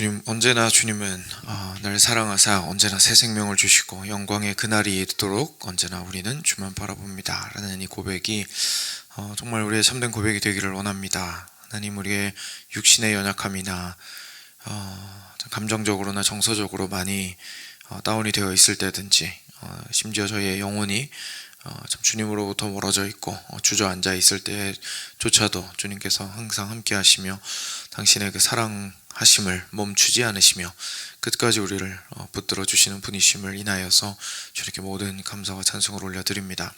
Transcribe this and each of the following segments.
주님, 언제나 주님은 날 사랑하사 언제나 새 생명을 주시고 영광의 그날이 이르도록 언제나 우리는 주만 바라봅니다 라는 이 고백이 정말 우리의 참된 고백이 되기를 원합니다. 하나님, 우리의 육신의 연약함이나 감정적으로나 정서적으로 많이 다운이 되어 있을 때든지 심지어 저희의 영혼이 참 주님으로부터 멀어져 있고 주저앉아 있을 때조차도 주님께서 항상 함께 하시며 당신의 그 사랑하심을 멈추지 않으시며 끝까지 우리를 붙들어 주시는 분이심을 인하여서 주님께 모든 감사와 찬송을 올려드립니다.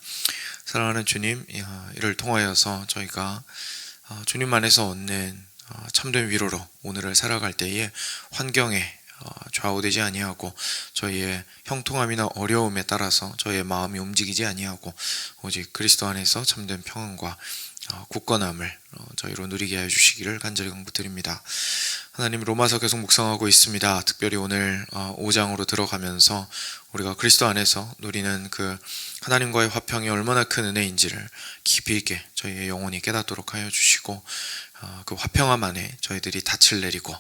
사랑하는 주님, 이를 통하여서 저희가 주님 안에서 얻는 참된 위로로 오늘을 살아갈 때에 환경에 좌우되지 아니하고 저희의 형통함이나 어려움에 따라서 저희의 마음이 움직이지 아니하고 오직 그리스도 안에서 참된 평안과 굳건함을 저희로 누리게 해 주시기를 간절히 간구드립니다. 하나님, 로마서 계속 묵상하고 있습니다. 특별히 오늘 5장으로 들어가면서 우리가 그리스도 안에서 누리는 그 하나님과의 화평이 얼마나 큰 은혜인지를 깊이 있게 저희의 영혼이 깨닫도록 하여 주시고 그 화평함 안에 저희들이 닻을 내리고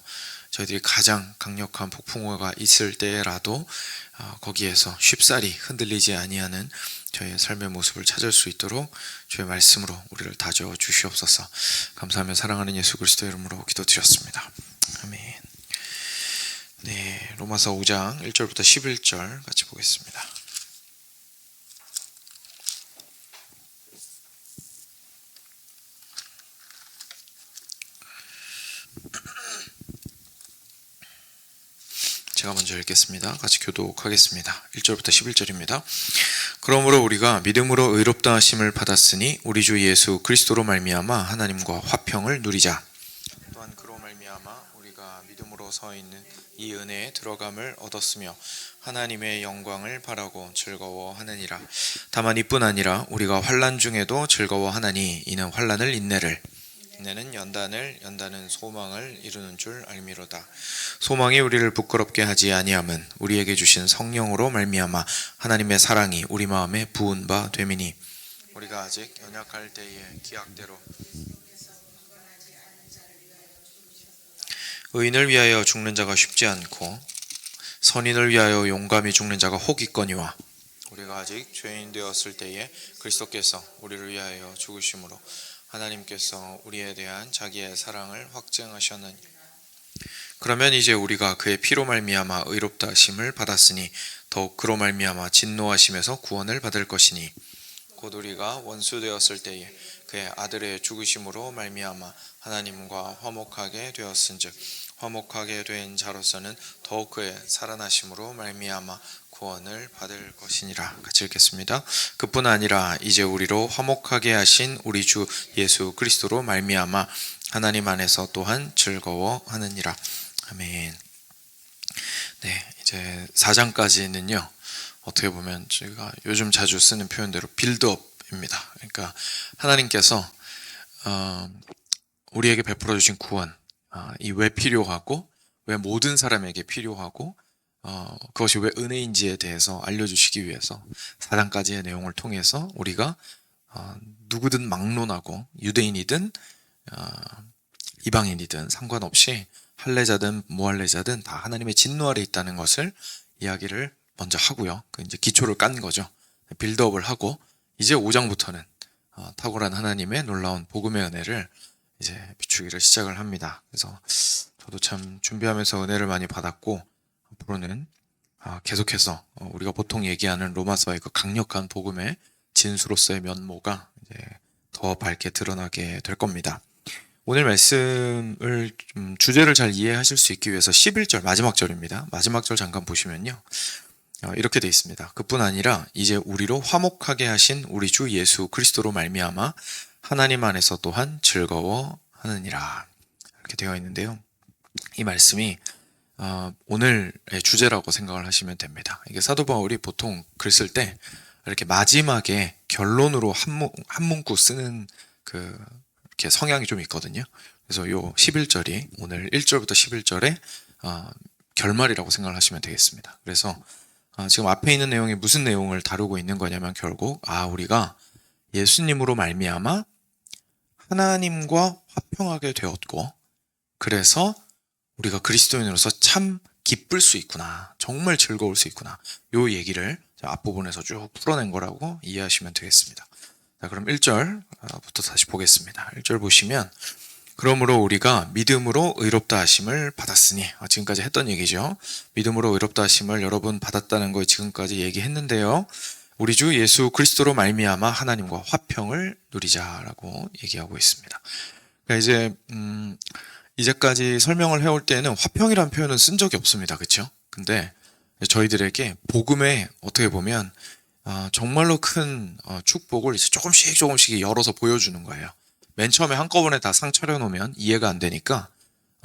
저희들이 가장 강력한 폭풍우가 있을 때라도 거기에서 쉽사리 흔들리지 아니하는 저희의 삶의 모습을 찾을 수 있도록 주의 말씀으로 우리를 다져 주시옵소서. 감사하며 사랑하는 예수 그리스도의 이름으로 기도드렸습니다. 아멘. 네, 로마서 5장 1절부터 11절 같이 보겠습니다. 제가 먼저 읽겠습니다. 같이 교독하겠습니다. 1절부터 11절입니다. 그러므로 우리가 믿음으로 의롭다 하심을 받았으니 우리 주 예수 그리스도로 말미암아 하나님과 화평을 누리자. 또한 그로 말미암아 우리가 믿음으로 서 있는 이 은혜에 들어감을 얻었으며 하나님의 영광을 바라고 즐거워하느니라. 다만 이뿐 아니라 우리가 환난 중에도 즐거워하나니 이는 환난을 인내는 연단은 소망을 이루는 줄 알미로다. 소망이 우리를 부끄럽게 하지 아니함은 우리에게 주신 성령으로 말미암아 하나님의 사랑이 우리 마음에 부은 바 됨이니 우리가 아직 연약할 때에 기약대로 의인을 위하여 죽는 자가 쉽지 않고 선인을 위하여 용감히 죽는 자가 혹 있거니와 우리가 아직 죄인 되었을 때에 그리스도께서 우리를 위하여 죽으심으로 하나님께서 우리에 대한 자기의 사랑을 확증하셨느니 그러면 이제 우리가 그의 피로 말미암아 의롭다 하심을 받았으니 더욱 그로 말미암아 진노하심에서 구원을 받을 것이니 곧 우리가 원수 되었을 때에 그의 아들의 죽으심으로 말미암아 하나님과 화목하게 되었은즉 화목하게 된 자로서는 더욱 그의 살아나심으로 말미암아 구원을 받을 것이니라. 같이 읽겠습니다. 그뿐 아니라 이제 우리로 화목하게 하신 우리 주 예수 그리스도로 말미암아 하나님 안에서 또한 즐거워하느니라. 아멘. 네, 이제 4장까지는요 어떻게 보면 저희가 요즘 자주 쓰는 표현대로 빌드업입니다. 그러니까 하나님께서 우리에게 베풀어 주신 구원, 이 왜 필요하고 왜 모든 사람에게 필요하고 그것이 왜 은혜인지에 대해서 알려주시기 위해서 4장까지의 내용을 통해서 우리가 누구든 막론하고 유대인이든 이방인이든 상관없이 할례자든 무할례자든 다 하나님의 진노 아래 있다는 것을 이야기를 먼저 하고요. 그 이제 기초를 깐 거죠. 빌드업을 하고 이제 5장부터는 탁월한 하나님의 놀라운 복음의 은혜를 이제 비추기를 시작을 합니다. 그래서 저도 참 준비하면서 은혜를 많이 받았고 앞으로는 계속해서 우리가 보통 얘기하는 로마서의 그 강력한 복음의 진수로서의 면모가 이제 더 밝게 드러나게 될 겁니다. 오늘 말씀을 좀 주제를 잘 이해하실 수 있기 위해서 11절 마지막 절입니다. 마지막 절 잠깐 보시면요. 이렇게 되어 있습니다. 그뿐 아니라 이제 우리로 화목하게 하신 우리 주 예수 그리스도로 말미암아 하나님 안에서 또한 즐거워하느니라. 이렇게 되어 있는데요. 이 말씀이 오늘의 주제라고 생각을 하시면 됩니다. 이게 사도 바울이 보통 글 쓸 때 이렇게 마지막에 결론으로 한 문구 쓰는 이렇게 성향이 좀 있거든요. 그래서 요 11절이 오늘 1절부터 11절의 결말이라고 생각을 하시면 되겠습니다. 그래서 지금 앞에 있는 내용이 무슨 내용을 다루고 있는 거냐면 결국 우리가 예수님으로 말미암아 하나님과 화평하게 되었고 그래서 우리가 그리스도인으로서 참 기쁠 수 있구나. 정말 즐거울 수 있구나. 요 얘기를 앞부분에서 쭉 풀어낸 거라고 이해하시면 되겠습니다. 자, 그럼 1절부터 다시 보겠습니다. 1절 보시면 그러므로 우리가 믿음으로 의롭다 하심을 받았으니, 지금까지 했던 얘기죠. 믿음으로 의롭다 하심을 여러분 받았다는 거 지금까지 얘기했는데요. 우리 주 예수 그리스도로 말미암아 하나님과 화평을 누리자라고 얘기하고 있습니다. 그러니까 이제까지 설명을 해올 때는 화평이라는 표현은 쓴 적이 없습니다. 그렇죠? 근데 저희들에게 복음에 어떻게 보면 정말로 큰 축복을 이제 조금씩 열어서 보여주는 거예요. 맨 처음에 한꺼번에 다 상 차려놓으면 이해가 안 되니까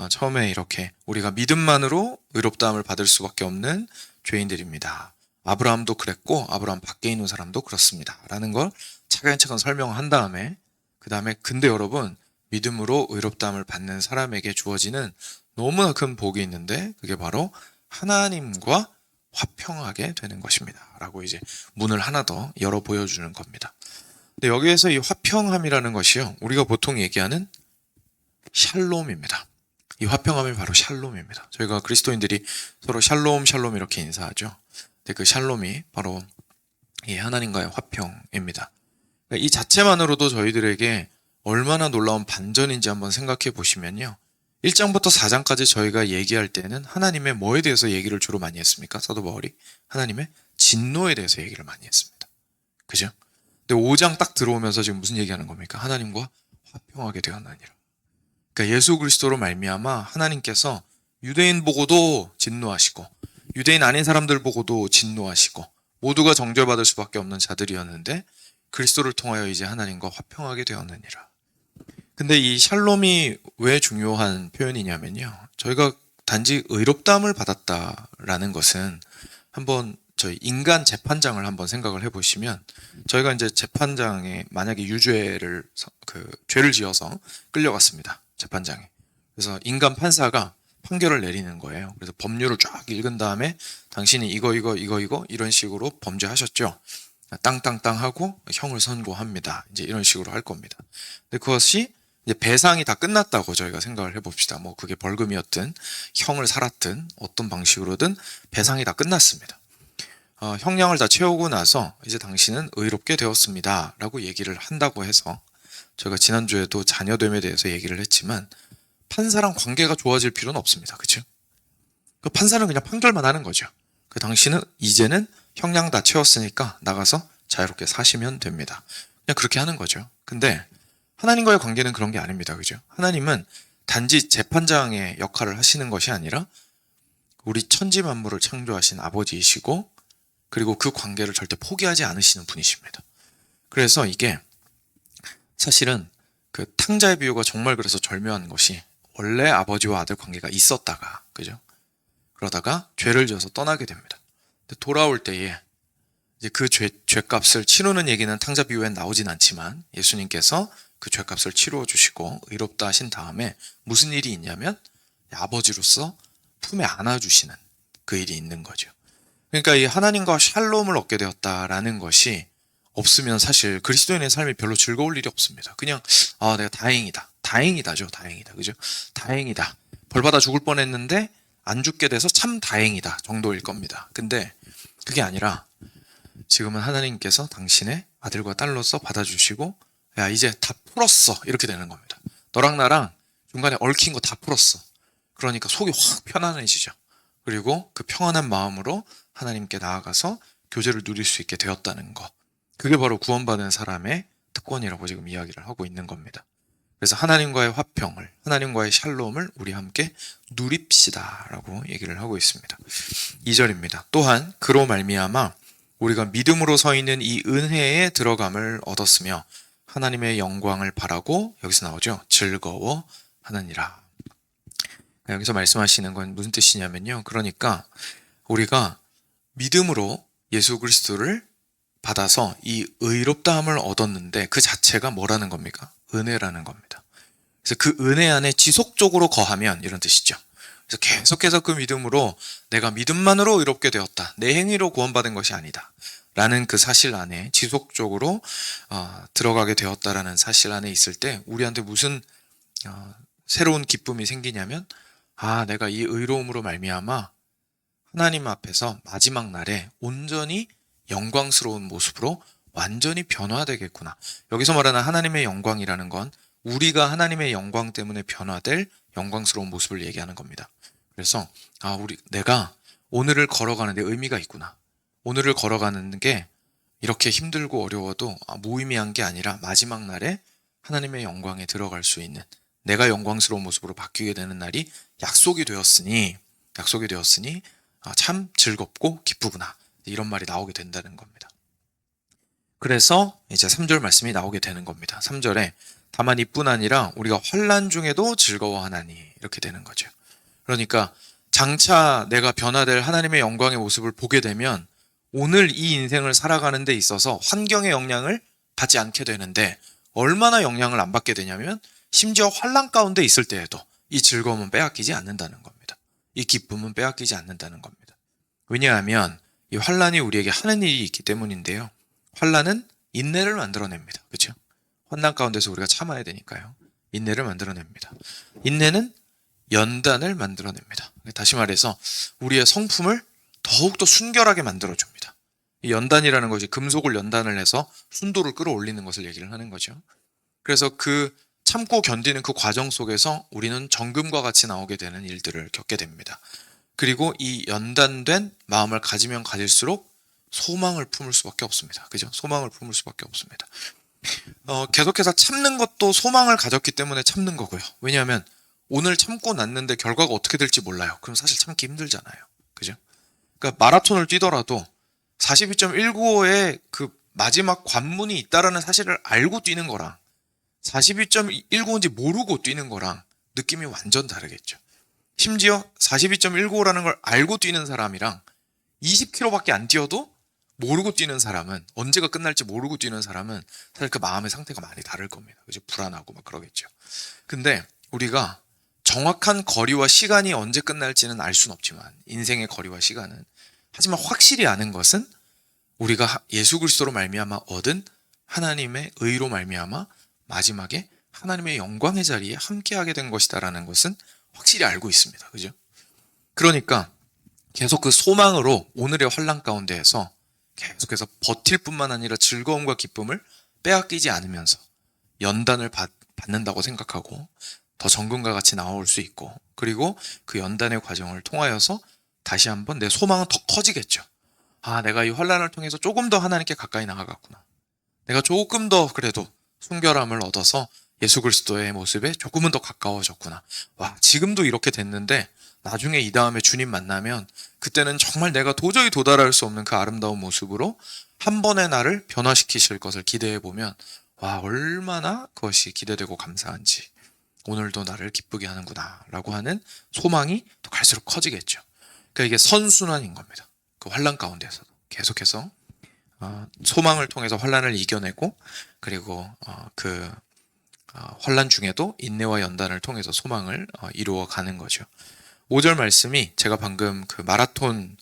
처음에 이렇게 우리가 믿음만으로 의롭다함을 받을 수밖에 없는 죄인들입니다. 아브라함도 그랬고 아브라함 밖에 있는 사람도 그렇습니다. 라는 걸 차근차근 설명한 다음에 그 다음에 근데 여러분 믿음으로 의롭다함을 받는 사람에게 주어지는 너무나 큰 복이 있는데 그게 바로 하나님과 화평하게 되는 것입니다. 라고 이제 문을 하나 더 열어 보여주는 겁니다. 근데 여기에서 이 화평함이라는 것이요. 우리가 보통 얘기하는 샬롬입니다. 이 화평함이 바로 샬롬입니다. 저희가 그리스도인들이 서로 샬롬 이렇게 인사하죠. 근데 그 샬롬이 바로 이 하나님과의 화평입니다. 그러니까 이 자체만으로도 저희들에게 얼마나 놀라운 반전인지 한번 생각해 보시면요. 1장부터 4장까지 저희가 얘기할 때는 하나님의 뭐에 대해서 얘기를 주로 많이 했습니까? 사도 바울이 하나님의 진노에 대해서 얘기를 많이 했습니다. 그죠? 근데 5장 딱 들어오면서 지금 무슨 얘기하는 겁니까? 하나님과 화평하게 되었나니라. 그러니까 예수 그리스도로 말미암아 하나님께서 유대인 보고도 진노하시고 유대인 아닌 사람들 보고도 진노하시고 모두가 정죄받을 수밖에 없는 자들이었는데 그리스도를 통하여 이제 하나님과 화평하게 되었느니라. 근데 이 샬롬이 왜 중요한 표현이냐면요. 저희가 단지 의롭다함을 받았다라는 것은 한번 저희 인간 재판장을 한번 생각을 해보시면 저희가 이제 재판장에 만약에 유죄를 죄를 지어서 끌려갔습니다. 재판장에. 그래서 인간 판사가 판결을 내리는 거예요. 그래서 법률을 쫙 읽은 다음에 당신이 이거 이런 식으로 범죄하셨죠. 땅땅땅 하고 형을 선고합니다. 이제 이런 식으로 할 겁니다. 근데 그것이 이제 배상이 다 끝났다고 저희가 생각을 해봅시다. 뭐 그게 벌금이었든 형을 살았든 어떤 방식으로든 배상이 다 끝났습니다. 형량을 다 채우고 나서 이제 당신은 의롭게 되었습니다. 라고 얘기를 한다고 해서 저희가 지난주에도 자녀됨에 대해서 얘기를 했지만 판사랑 관계가 좋아질 필요는 없습니다. 그렇죠? 그 판사는 그냥 판결만 하는 거죠. 그 당신은 이제는 형량 다 채웠으니까 나가서 자유롭게 사시면 됩니다. 그냥 그렇게 하는 거죠. 근데 하나님과의 관계는 그런 게 아닙니다. 그죠? 하나님은 단지 재판장의 역할을 하시는 것이 아니라 우리 천지 만물을 창조하신 아버지이시고 그리고 그 관계를 절대 포기하지 않으시는 분이십니다. 그래서 이게 사실은 그 탕자의 비유가 정말 그래서 절묘한 것이 원래 아버지와 아들 관계가 있었다가 그죠? 그러다가 죄를 지어서 떠나게 됩니다. 근데 돌아올 때에 이제 그 죄값을 치르는 얘기는 탕자 비유엔 나오진 않지만 예수님께서 그 죄값을 치루어 주시고 의롭다 하신 다음에 무슨 일이 있냐면 아버지로서 품에 안아주시는 그 일이 있는 거죠. 그러니까 이 하나님과 샬롬을 얻게 되었다라는 것이 없으면 사실 그리스도인의 삶이 별로 즐거울 일이 없습니다. 그냥 내가 다행이다죠. 그죠? 다행이다. 벌 받아 죽을 뻔했는데 안 죽게 돼서 참 다행이다 정도일 겁니다. 근데 그게 아니라 지금은 하나님께서 당신의 아들과 딸로서 받아주시고 야 이제 다 풀었어 이렇게 되는 겁니다. 너랑 나랑 중간에 얽힌 거 다 풀었어. 그러니까 속이 확 편안해지죠. 그리고 그 평안한 마음으로 하나님께 나아가서 교제를 누릴 수 있게 되었다는 것. 그게 바로 구원받은 사람의 특권이라고 지금 이야기를 하고 있는 겁니다. 그래서 하나님과의 화평을, 하나님과의 샬롬을 우리 함께 누립시다 라고 얘기를 하고 있습니다. 2절입니다. 또한 그로 말미암아 우리가 믿음으로 서 있는 이 은혜에 들어감을 얻었으며 하나님의 영광을 바라고 여기서 나오죠. 즐거워하느니라. 여기서 말씀하시는 건 무슨 뜻이냐면요. 그러니까 우리가 믿음으로 예수 그리스도를 받아서 이 의롭다함을 얻었는데 그 자체가 뭐라는 겁니까? 은혜라는 겁니다. 그래서 그 은혜 안에 지속적으로 거하면 이런 뜻이죠. 그래서 계속해서 그 믿음으로 내가 믿음만으로 의롭게 되었다. 내 행위로 구원받은 것이 아니다. 라는 그 사실 안에 지속적으로 들어가게 되었다라는 사실 안에 있을 때 우리한테 무슨 새로운 기쁨이 생기냐면 아, 내가 이 의로움으로 말미암아 하나님 앞에서 마지막 날에 온전히 영광스러운 모습으로 완전히 변화되겠구나. 여기서 말하는 하나님의 영광이라는 건 우리가 하나님의 영광 때문에 변화될 영광스러운 모습을 얘기하는 겁니다. 그래서 내가 오늘을 걸어가는 데 의미가 있구나. 오늘을 걸어가는 게 이렇게 힘들고 어려워도 무의미한 게 아니라 마지막 날에 하나님의 영광에 들어갈 수 있는, 내가 영광스러운 모습으로 바뀌게 되는 날이 약속이 되었으니 참 즐겁고 기쁘구나. 이런 말이 나오게 된다는 겁니다. 그래서 이제 3절 말씀이 나오게 되는 겁니다. 3절에 다만 이뿐 아니라 우리가 환난 중에도 즐거워하나니, 이렇게 되는 거죠. 그러니까 장차 내가 변화될 하나님의 영광의 모습을 보게 되면 오늘 이 인생을 살아가는 데 있어서 환경의 영향을 받지 않게 되는데, 얼마나 영향을 안 받게 되냐면 심지어 환난 가운데 있을 때에도 이 즐거움은 빼앗기지 않는다는 겁니다. 이 기쁨은 빼앗기지 않는다는 겁니다. 왜냐하면 이 환난이 우리에게 하는 일이 있기 때문인데요. 환난은 인내를 만들어냅니다. 그렇죠? 환난 가운데서 우리가 참아야 되니까요. 인내를 만들어냅니다. 인내는 연단을 만들어냅니다. 다시 말해서 우리의 성품을 더욱더 순결하게 만들어줍니다. 이 연단이라는 것이 금속을 연단을 해서 순도를 끌어올리는 것을 얘기를 하는 거죠. 그래서 그 참고 견디는 그 과정 속에서 우리는 정금과 같이 나오게 되는 일들을 겪게 됩니다. 그리고 이 연단된 마음을 가지면 가질수록 소망을 품을 수밖에 없습니다. 그죠? 소망을 품을 수밖에 없습니다. 계속해서 참는 것도 소망을 가졌기 때문에 참는 거고요. 왜냐하면 오늘 참고 났는데 결과가 어떻게 될지 몰라요. 그럼 사실 참기 힘들잖아요. 그죠? 그러니까 마라톤을 뛰더라도 42.195의 그 마지막 관문이 있다라는 사실을 알고 뛰는 거랑 42.195인지 모르고 뛰는 거랑 느낌이 완전 다르겠죠. 심지어 42.195라는 걸 알고 뛰는 사람이랑 20km밖에 안 뛰어도 모르고 뛰는 사람은, 언제가 끝날지 모르고 뛰는 사람은 사실 그 마음의 상태가 많이 다를 겁니다. 그죠? 불안하고 막 그러겠죠. 근데 우리가 정확한 거리와 시간이 언제 끝날지는 알 수는 없지만, 인생의 거리와 시간은, 하지만 확실히 아는 것은 우리가 예수 그리스도로 말미암아 얻은 하나님의 의로 말미암아 마지막에 하나님의 영광의 자리에 함께하게 된 것이다라는 것은 확실히 알고 있습니다. 그죠? 그러니까 계속 그 소망으로 오늘의 환난 가운데에서 계속해서 버틸 뿐만 아니라 즐거움과 기쁨을 빼앗기지 않으면서 연단을 받는다고 생각하고 더 정금과 같이 나올 수 있고, 그리고 그 연단의 과정을 통하여서 다시 한번 내 소망은 더 커지겠죠. 내가 이 환난을 통해서 조금 더 하나님께 가까이 나아갔구나. 내가 조금 더 그래도 순결함을 얻어서 예수 그리스도의 모습에 조금은 더 가까워졌구나. 지금도 이렇게 됐는데 나중에 이 다음에 주님 만나면 그때는 정말 내가 도저히 도달할 수 없는 그 아름다운 모습으로 한 번의 나를 변화시키실 것을 기대해 보면 얼마나 그것이 기대되고 감사한지, 오늘도 나를 기쁘게 하는구나 라고 하는 소망이 또 갈수록 커지겠죠. 그러니까 이게 선순환인 겁니다. 그 환난 가운데서도 계속해서 소망을 통해서 환난을 이겨내고, 그리고 환난 중에도 인내와 연단을 통해서 소망을 이루어가는 거죠. 5절 말씀이 제가 방금 그 마라톤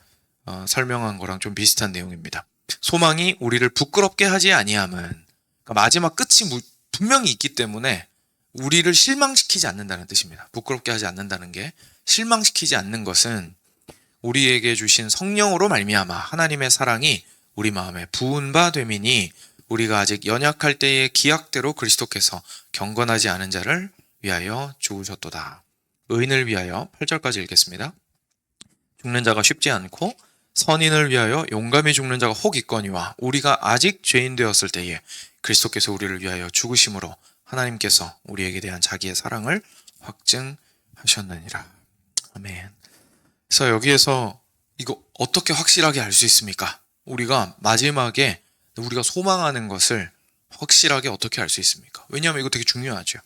설명한 거랑 좀 비슷한 내용입니다. 소망이 우리를 부끄럽게 하지 아니함은, 그러니까 마지막 끝이 분명히 있기 때문에 우리를 실망시키지 않는다는 뜻입니다. 부끄럽게 하지 않는다는 게, 실망시키지 않는 것은 우리에게 주신 성령으로 말미암아 하나님의 사랑이 우리 마음에 부은 바 됨이니, 우리가 아직 연약할 때의 기약대로 그리스도께서 경건하지 않은 자를 위하여 죽으셨도다. 의인을 위하여 8절까지 읽겠습니다. 죽는 자가 쉽지 않고 선인을 위하여 용감히 죽는 자가 혹 있거니와, 우리가 아직 죄인 되었을 때에 그리스도께서 우리를 위하여 죽으심으로 하나님께서 우리에게 대한 자기의 사랑을 확증하셨느니라. 아멘. 그래서 여기에서 이거 어떻게 확실하게 알 수 있습니까? 우리가 마지막에 우리가 소망하는 것을 확실하게 어떻게 알 수 있습니까? 왜냐하면 이거 되게 중요하죠.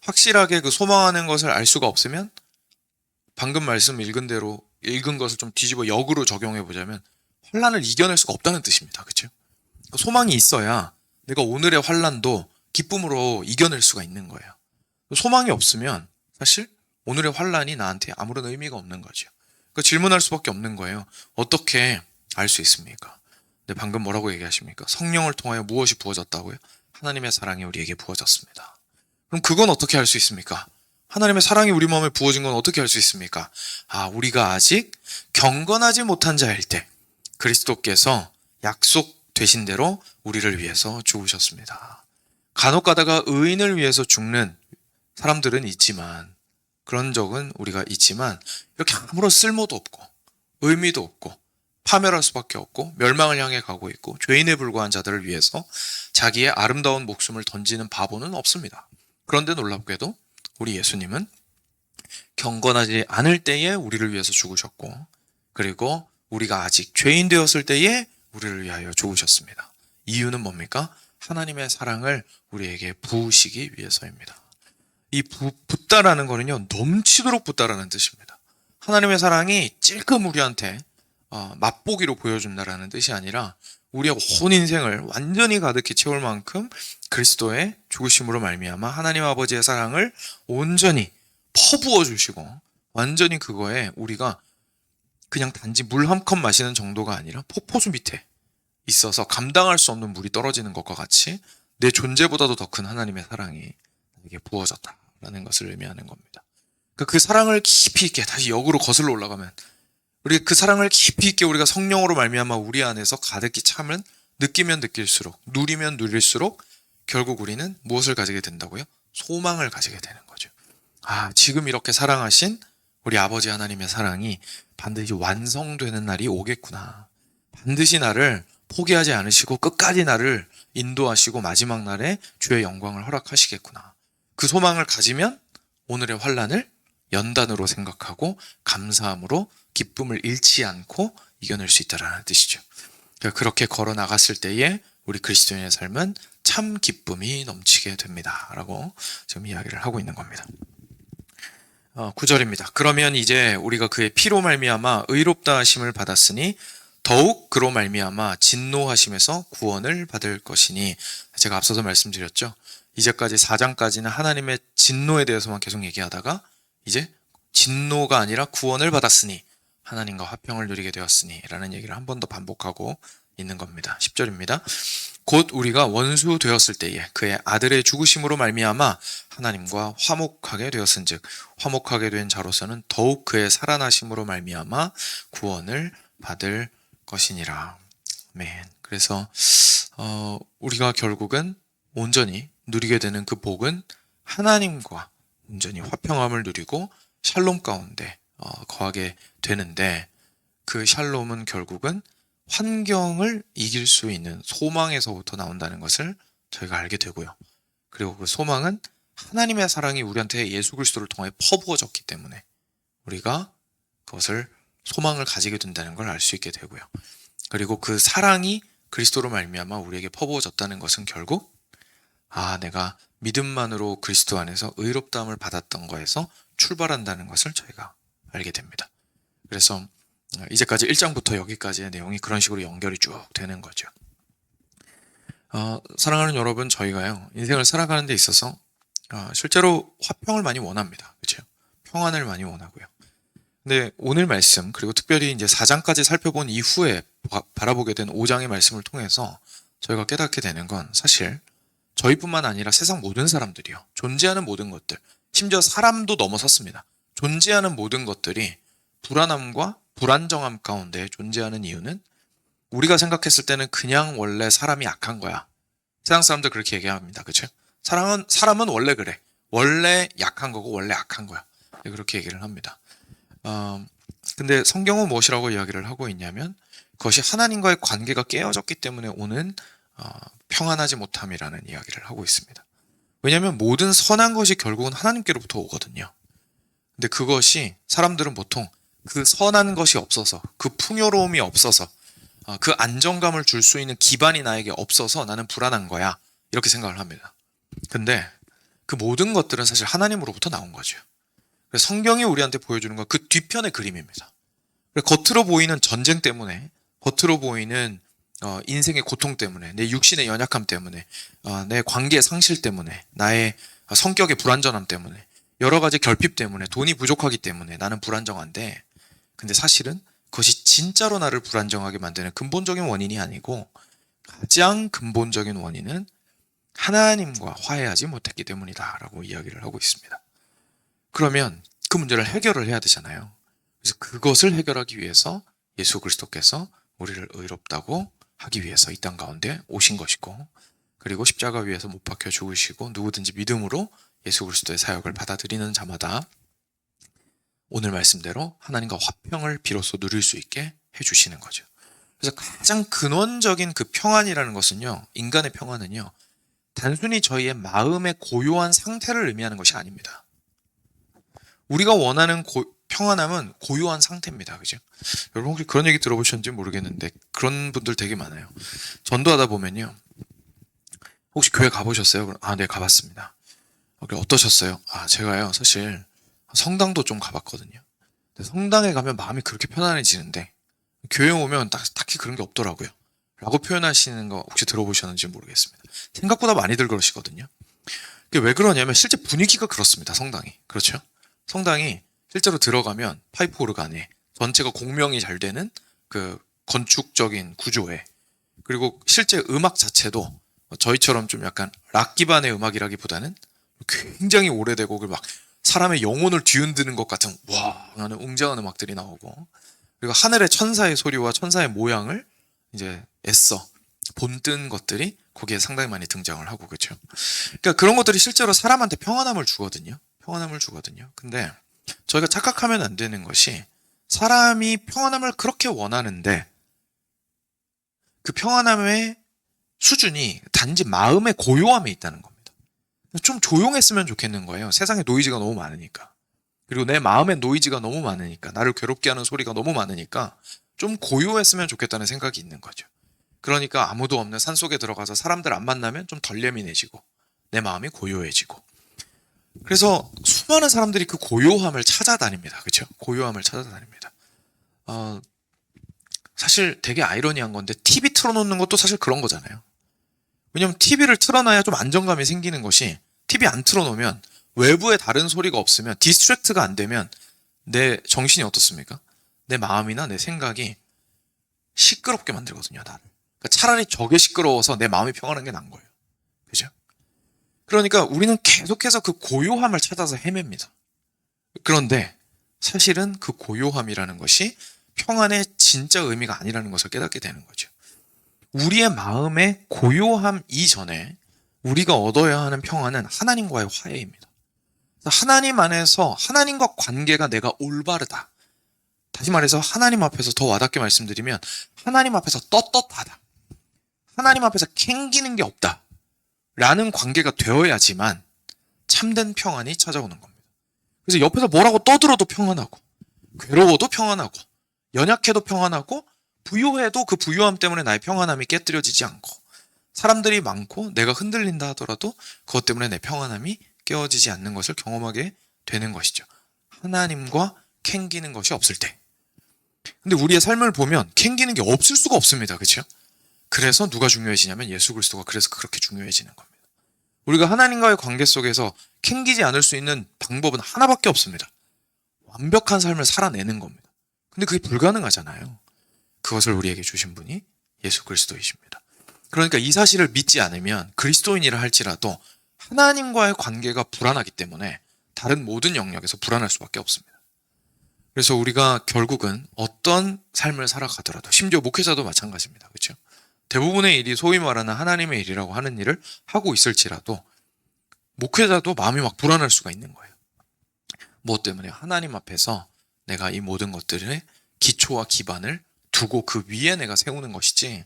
확실하게 그 소망하는 것을 알 수가 없으면 방금 말씀 읽은 것을 좀 뒤집어 역으로 적용해 보자면 환난을 이겨낼 수가 없다는 뜻입니다. 그렇죠? 소망이 있어야 내가 오늘의 환난도 기쁨으로 이겨낼 수가 있는 거예요. 소망이 없으면 사실 오늘의 환난이 나한테 아무런 의미가 없는 거죠. 그 질문할 수밖에 없는 거예요. 어떻게 알 수 있습니까? 근데 방금 뭐라고 얘기하십니까? 성령을 통하여 무엇이 부어졌다고요? 하나님의 사랑이 우리에게 부어졌습니다. 그럼 그건 어떻게 알 수 있습니까? 하나님의 사랑이 우리 마음에 부어진 건 어떻게 알 수 있습니까? 우리가 아직 경건하지 못한 자일 때 그리스도께서 약속되신 대로 우리를 위해서 죽으셨습니다. 간혹 가다가 의인을 위해서 죽는 사람들은 있지만, 그런 적은 우리가 있지만, 이렇게 아무런 쓸모도 없고 의미도 없고 파멸할 수밖에 없고 멸망을 향해 가고 있고 죄인에 불과한 자들을 위해서 자기의 아름다운 목숨을 던지는 바보는 없습니다. 그런데 놀랍게도 우리 예수님은 경건하지 않을 때에 우리를 위해서 죽으셨고, 그리고 우리가 아직 죄인 되었을 때에 우리를 위하여 죽으셨습니다. 이유는 뭡니까? 하나님의 사랑을 우리에게 부으시기 위해서입니다. 이 붓다라는 거는요, 넘치도록 붓다라는 뜻입니다. 하나님의 사랑이 찔끔 우리한테 맛보기로 보여준다라는 뜻이 아니라 우리의 온 인생을 완전히 가득히 채울 만큼 그리스도의 죽으심으로 말미암아 하나님 아버지의 사랑을 온전히 퍼부어 주시고, 완전히 그거에 우리가 그냥 단지 물 한 컵 마시는 정도가 아니라 폭포수 밑에 있어서 감당할 수 없는 물이 떨어지는 것과 같이 내 존재보다도 더 큰 하나님의 사랑이 나에게 부어졌다라는 것을 의미하는 겁니다. 그 사랑을 깊이 있게 다시 역으로 거슬러 올라가면, 우리 그 사랑을 깊이 있게 우리가 성령으로 말미암아 우리 안에서 가득히 참은, 느끼면 느낄수록, 누리면 누릴수록 결국 우리는 무엇을 가지게 된다고요? 소망을 가지게 되는 거죠. 지금 이렇게 사랑하신 우리 아버지 하나님의 사랑이 반드시 완성되는 날이 오겠구나. 반드시 나를 포기하지 않으시고 끝까지 나를 인도하시고 마지막 날에 주의 영광을 허락하시겠구나. 그 소망을 가지면 오늘의 환난을 연단으로 생각하고 감사함으로 기쁨을 잃지 않고 이겨낼 수 있다는 뜻이죠. 그렇게 걸어 나갔을 때에 우리 그리스도인의 삶은 참 기쁨이 넘치게 됩니다 라고 지금 이야기를 하고 있는 겁니다. 9절입니다. 그러면 이제 우리가 그의 피로 말미암아 의롭다 하심을 받았으니 더욱 그로 말미암아 진노하심에서 구원을 받을 것이니, 제가 앞서서 말씀드렸죠. 이제까지 4장까지는 하나님의 진노에 대해서만 계속 얘기하다가 이제 진노가 아니라 구원을 받았으니, 하나님과 화평을 누리게 되었으니 라는 얘기를 한 번 더 반복하고 있는 겁니다. 10절입니다. 곧 우리가 원수 되었을 때에 그의 아들의 죽으심으로 말미암아 하나님과 화목하게 되었은즉 화목하게 된 자로서는 더욱 그의 살아나심으로 말미암아 구원을 받을 것이니라. 아멘. 그래서 우리가 결국은 온전히 누리게 되는 그 복은 하나님과 온전히 화평함을 누리고 샬롬 가운데 거하게 되는데, 그 샬롬은 결국은 환경을 이길 수 있는 소망에서부터 나온다는 것을 저희가 알게 되고요. 그리고 그 소망은 하나님의 사랑이 우리한테 예수 그리스도를 통해 퍼부어졌기 때문에 우리가 그것을 소망을 가지게 된다는 걸 알 수 있게 되고요. 그리고 그 사랑이 그리스도로 말미암아 우리에게 퍼부어졌다는 것은 결국 내가 믿음만으로 그리스도 안에서 의롭다함을 받았던 거에서 출발한다는 것을 저희가 알게 됩니다. 그래서 이제까지 1장부터 여기까지의 내용이 그런 식으로 연결이 쭉 되는 거죠. 사랑하는 여러분, 저희가요 인생을 살아가는 데 있어서 실제로 화평을 많이 원합니다. 그렇죠? 평안을 많이 원하고요. 근데 오늘 말씀, 그리고 특별히 이제 4장까지 살펴본 이후에 바라보게 된 5장의 말씀을 통해서 저희가 깨닫게 되는 건, 사실 저희뿐만 아니라 세상 모든 사람들이요, 존재하는 모든 것들, 심지어 사람도 넘어섰습니다. 존재하는 모든 것들이 불안함과 불안정함 가운데 존재하는 이유는, 우리가 생각했을 때는 그냥 원래 사람이 약한 거야. 세상 사람들 그렇게 얘기합니다. 그렇죠? 사람은 원래 그래. 원래 약한 거고 원래 악한 거야. 그렇게 얘기를 합니다. 근데 성경은 무엇이라고 이야기를 하고 있냐면, 그것이 하나님과의 관계가 깨어졌기 때문에 오는 평안하지 못함이라는 이야기를 하고 있습니다. 왜냐하면 모든 선한 것이 결국은 하나님께로부터 오거든요. 근데 그것이, 사람들은 보통 그 선한 것이 없어서, 그 풍요로움이 없어서, 그 안정감을 줄 수 있는 기반이 나에게 없어서 나는 불안한 거야, 이렇게 생각을 합니다. 근데 그 모든 것들은 사실 하나님으로부터 나온 거죠. 그래서 성경이 우리한테 보여주는 건 그 뒤편의 그림입니다. 겉으로 보이는 전쟁 때문에, 겉으로 보이는 인생의 고통 때문에, 내 육신의 연약함 때문에, 내 관계의 상실 때문에, 나의 성격의 불완전함 때문에, 여러 가지 결핍 때문에, 돈이 부족하기 때문에 나는 불안정한데, 근데 사실은 그것이 진짜로 나를 불안정하게 만드는 근본적인 원인이 아니고, 가장 근본적인 원인은 하나님과 화해하지 못했기 때문이다 라고 이야기를 하고 있습니다. 그러면 그 문제를 해결을 해야 되잖아요. 그래서 그것을 해결하기 위해서 예수 그리스도께서 우리를 의롭다고 하기 위해서 이 땅 가운데 오신 것이고, 그리고 십자가 위에서 못 박혀 죽으시고 누구든지 믿음으로 예수 그리스도의 사역을 받아들이는 자마다 오늘 말씀대로 하나님과 화평을 비로소 누릴 수 있게 해주시는 거죠. 그래서 가장 근원적인 그 평안이라는 것은요, 인간의 평안은요, 단순히 저희의 마음의 고요한 상태를 의미하는 것이 아닙니다. 우리가 원하는 평안함은 고요한 상태입니다. 그죠? 여러분 혹시 그런 얘기 들어보셨는지 모르겠는데 그런 분들 되게 많아요. 전도하다 보면요, 혹시 교회 가보셨어요? 네, 가봤습니다. 어떠셨어요? 제가요, 사실 성당도 좀 가봤거든요. 근데 성당에 가면 마음이 그렇게 편안해지는데 교회 오면 딱히 그런 게 없더라고요. 라고 표현하시는 거 혹시 들어보셨는지 모르겠습니다. 생각보다 많이들 그러시거든요. 그게 왜 그러냐면 실제 분위기가 그렇습니다. 성당이. 그렇죠? 성당이 실제로 들어가면 파이프 오르간에 전체가 공명이 잘 되는 그 건축적인 구조에, 그리고 실제 음악 자체도 저희처럼 좀 약간 락 기반의 음악이라기보다는 굉장히 오래되고 막 사람의 영혼을 뒤흔드는 것 같은 와 하는 웅장한 음악들이 나오고, 그리고 하늘의 천사의 소리와 천사의 모양을 이제 애써 본뜬 것들이 거기에 상당히 많이 등장을 하고, 그렇죠? 그러니까 그런 것들이 실제로 사람한테 평안함을 주거든요. 평안함을 주거든요. 근데 저희가 착각하면 안 되는 것이, 사람이 평안함을 그렇게 원하는데 그 평안함의 수준이 단지 마음의 고요함에 있다는 겁니다. 좀 조용했으면 좋겠는 거예요. 세상에 노이즈가 너무 많으니까. 그리고 내 마음의 노이즈가 너무 많으니까, 나를 괴롭게 하는 소리가 너무 많으니까 좀 고요했으면 좋겠다는 생각이 있는 거죠. 그러니까 아무도 없는 산속에 들어가서 사람들 안 만나면 좀 덜 예민해지고 내 마음이 고요해지고, 그래서 수많은 사람들이 그 고요함을 찾아다닙니다. 그렇죠? 고요함을 찾아다닙니다. 사실 되게 아이러니한 건데 TV 틀어놓는 것도 사실 그런 거잖아요. 왜냐면 TV를 틀어놔야 좀 안정감이 생기는 것이, TV 안 틀어놓으면 외부에 다른 소리가 없으면, 디스트랙트가 안 되면 내 정신이 어떻습니까? 내 마음이나 내 생각이 시끄럽게 만들거든요, 나를. 그러니까 차라리 저게 시끄러워서 내 마음이 평안한 게 나은 거예요. 그죠? 그러니까 우리는 계속해서 그 고요함을 찾아서 헤맵니다. 그런데 사실은 그 고요함이라는 것이 평안의 진짜 의미가 아니라는 것을 깨닫게 되는 거죠. 우리의 마음의 고요함 이전에 우리가 얻어야 하는 평안은 하나님과의 화해입니다. 하나님 안에서 하나님과 관계가 내가 올바르다. 다시 말해서 하나님 앞에서 더 와닿게 말씀드리면, 하나님 앞에서 떳떳하다. 하나님 앞에서 캥기는 게 없다. 라는 관계가 되어야지만 참된 평안이 찾아오는 겁니다. 그래서 옆에서 뭐라고 떠들어도 평안하고, 괴로워도 평안하고, 연약해도 평안하고, 부유해도 그 부유함 때문에 나의 평안함이 깨뜨려지지 않고, 사람들이 많고 내가 흔들린다 하더라도 그것 때문에 내 평안함이 깨어지지 않는 것을 경험하게 되는 것이죠. 하나님과 캥기는 것이 없을 때. 근데 우리의 삶을 보면 캥기는 게 없을 수가 없습니다. 그렇죠? 그래서 누가 중요해지냐면 예수 그리스도가 그래서 그렇게 중요해지는 겁니다. 우리가 하나님과의 관계 속에서 캥기지 않을 수 있는 방법은 하나밖에 없습니다. 완벽한 삶을 살아내는 겁니다. 근데 그게 불가능하잖아요. 그것을 우리에게 주신 분이 예수 그리스도이십니다. 그러니까 이 사실을 믿지 않으면 그리스도인이라 할지라도 하나님과의 관계가 불안하기 때문에 다른 모든 영역에서 불안할 수밖에 없습니다. 그래서 우리가 결국은 어떤 삶을 살아가더라도, 심지어 목회자도 마찬가지입니다. 그렇죠? 대부분의 일이 소위 말하는 하나님의 일이라고 하는 일을 하고 있을지라도 목회자도 마음이 막 불안할 수가 있는 거예요. 무엇 때문에? 하나님 앞에서 내가 이 모든 것들의 기초와 기반을 두고 그 위에 내가 세우는 것이지,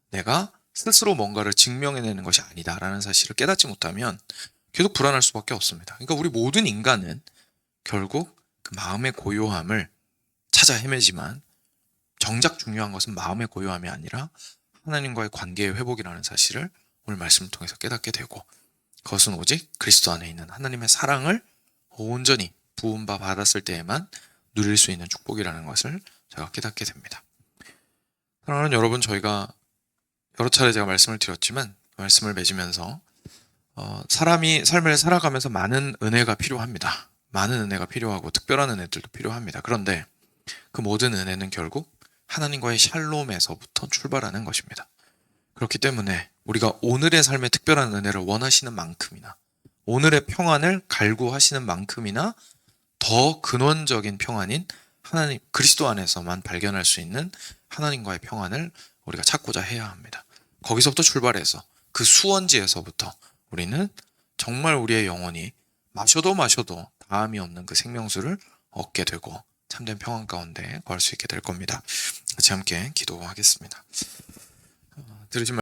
내가 스스로 뭔가를 증명해내는 것이 아니다라는 사실을 깨닫지 못하면 계속 불안할 수밖에 없습니다. 그러니까 우리 모든 인간은 결국 그 마음의 고요함을 찾아 헤매지만, 정작 중요한 것은 마음의 고요함이 아니라 하나님과의 관계의 회복이라는 사실을 오늘 말씀을 통해서 깨닫게 되고, 그것은 오직 그리스도 안에 있는 하나님의 사랑을 온전히 부음바 받았을 때에만 누릴 수 있는 축복이라는 것을 제가 깨닫게 됩니다. 사랑하는 여러분, 저희가 여러 차례 제가 말씀을 드렸지만 말씀을 맺으면서 사람이 삶을 살아가면서 많은 은혜가 필요합니다. 많은 은혜가 필요하고 특별한 은혜들도 필요합니다. 그런데 그 모든 은혜는 결국 하나님과의 샬롬에서부터 출발하는 것입니다. 그렇기 때문에 우리가 오늘의 삶의 특별한 은혜를 원하시는 만큼이나, 오늘의 평안을 갈구하시는 만큼이나 더 근원적인 평안인 하나님 그리스도 안에서만 발견할 수 있는 하나님과의 평안을 우리가 찾고자 해야 합니다. 거기서부터 출발해서 그 수원지에서부터 우리는 정말 우리의 영혼이 마셔도 다함이 없는 그 생명수를 얻게 되고 참된 평안 가운데 거할 수 있게 될 겁니다. 같이 함께 기도하겠습니다. 들으신